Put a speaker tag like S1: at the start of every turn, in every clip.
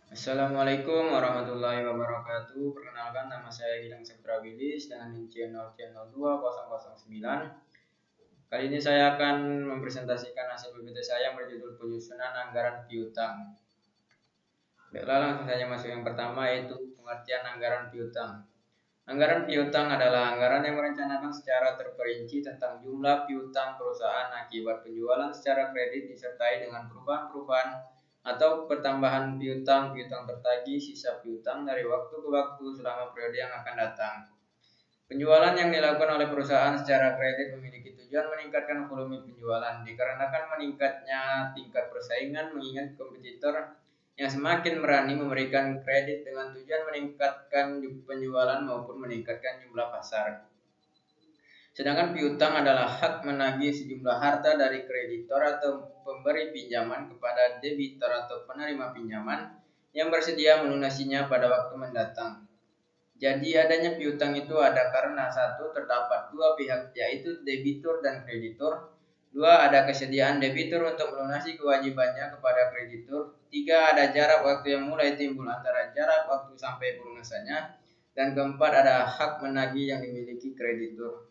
S1: Assalamualaikum warahmatullahi wabarakatuh. Perkenalkan, nama saya Gilang Saputra Wilis dengan rincian 02009. Kali ini saya akan mempresentasikan hasil PPT saya yang berjudul penyusunan anggaran piutang. Baiklah, langsung saja masuk yang pertama, yaitu pengertian anggaran piutang. Anggaran piutang adalah anggaran yang merencanakan secara terperinci tentang jumlah piutang perusahaan akibat penjualan secara kredit disertai dengan perubahan-perubahan atau pertambahan piutang tertagih, sisa piutang dari waktu ke waktu selama periode yang akan datang. Penjualan yang dilakukan oleh perusahaan secara kredit memiliki tujuan meningkatkan volume penjualan, dikarenakan meningkatnya tingkat persaingan mengingat kompetitor yang semakin berani memberikan kredit dengan tujuan meningkatkan penjualan maupun meningkatkan jumlah pasar. Sedangkan piutang adalah hak menagih sejumlah harta dari kreditor atau pemberi pinjaman kepada debitur atau penerima pinjaman yang bersedia melunasinya pada waktu mendatang. Jadi adanya piutang itu ada karena satu, terdapat dua pihak yaitu debitur dan kreditur. Dua, ada kesediaan debitur untuk melunasi kewajibannya kepada kreditur. Tiga, ada jarak waktu yang mulai timbul antara jarak waktu sampai pelunasannya. Dan keempat, ada hak menagih yang dimiliki kreditur.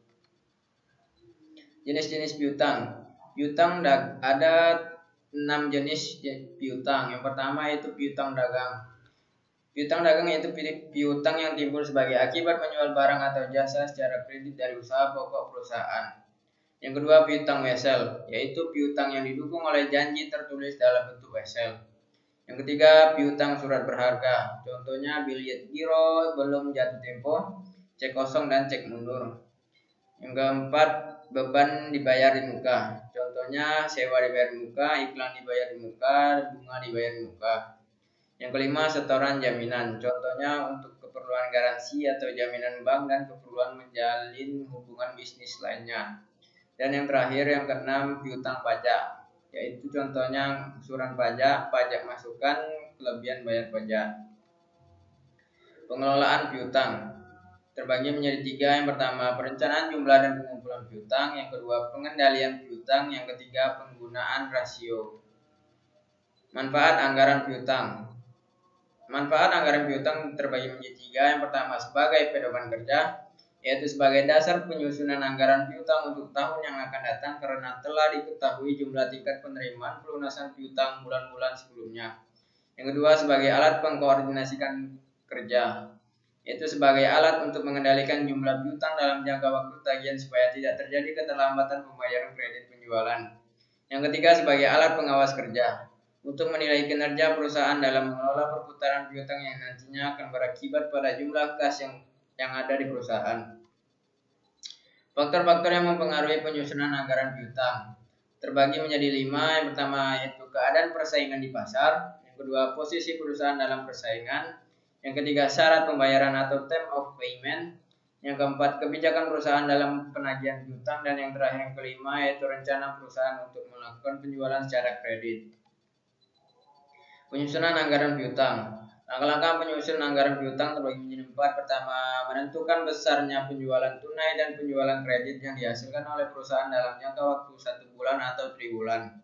S1: Jenis-jenis piutang. Piutang ada 6 jenis piutang. Yang pertama yaitu piutang dagang. Piutang dagang yaitu piutang yang timbul sebagai akibat menjual barang atau jasa secara kredit dari usaha pokok perusahaan. Yang kedua, piutang wesel, yaitu piutang yang didukung oleh janji tertulis dalam bentuk wesel. Yang ketiga, piutang surat berharga. Contohnya bilet giro belum jatuh tempo, cek kosong dan cek mundur. Yang keempat, beban dibayar di muka. Contohnya sewa dibayar di muka, iklan dibayar di muka, bunga dibayar di muka. Yang kelima, setoran jaminan. Contohnya untuk keperluan garansi atau jaminan bank dan keperluan menjalin hubungan bisnis lainnya. Dan yang terakhir, yang keenam, piutang pajak, yaitu contohnya angsuran pajak, pajak masukan, kelebihan bayar pajak. Pengelolaan piutang terbagi menjadi tiga. Yang pertama, perencanaan jumlah dan pengumpulan piutang. Yang kedua, pengendalian piutang. Yang ketiga, penggunaan rasio. Manfaat anggaran piutang. Manfaat anggaran piutang terbagi menjadi tiga. Yang pertama, sebagai pedoman kerja, yaitu sebagai dasar penyusunan anggaran piutang untuk tahun yang akan datang karena telah diketahui jumlah tingkat penerimaan pelunasan piutang bulan-bulan sebelumnya. Yang kedua, sebagai alat pengkoordinasikan kerja, yaitu sebagai alat untuk mengendalikan jumlah piutang dalam jangka waktu tagihan supaya tidak terjadi keterlambatan pembayaran kredit penjualan. Yang ketiga, sebagai alat pengawas kerja, untuk menilai kinerja perusahaan dalam mengelola perputaran piutang yang nantinya akan berakibat pada jumlah kas yang ada di perusahaan. Faktor-faktor yang mempengaruhi penyusunan anggaran piutang terbagi menjadi 5. Yang pertama yaitu keadaan persaingan di pasar. Yang kedua, posisi perusahaan dalam persaingan. Yang ketiga, syarat pembayaran atau term of payment. Yang keempat, kebijakan perusahaan dalam penagihan piutang. Dan yang terakhir, yang kelima, yaitu rencana perusahaan untuk melakukan penjualan secara kredit. Penyusunan anggaran piutang. Langkah-langkah penyusunan anggaran piutang terbagi menjadi 4. Pertama, menentukan besarnya penjualan tunai dan penjualan kredit yang dihasilkan oleh perusahaan dalam jangka waktu 1 bulan atau triwulan.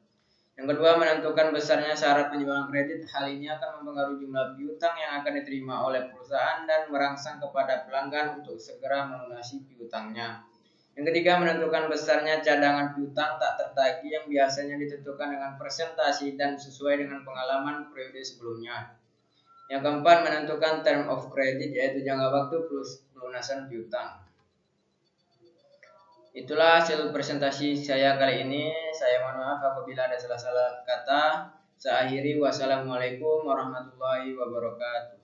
S1: Yang kedua, menentukan besarnya syarat penjualan kredit. Hal ini akan mempengaruhi jumlah piutang yang akan diterima oleh perusahaan dan merangsang kepada pelanggan untuk segera melunasi piutangnya. Yang ketiga, menentukan besarnya cadangan piutang tak tertagih yang biasanya ditentukan dengan persentase dan sesuai dengan pengalaman periode sebelumnya. Yang keempat, menentukan term of credit, yaitu jangka waktu plus pelunasan piutang. Itulah hasil presentasi saya kali ini. Saya mohon maaf apabila ada salah-salah kata. Saya akhiri. Wassalamualaikum warahmatullahi wabarakatuh.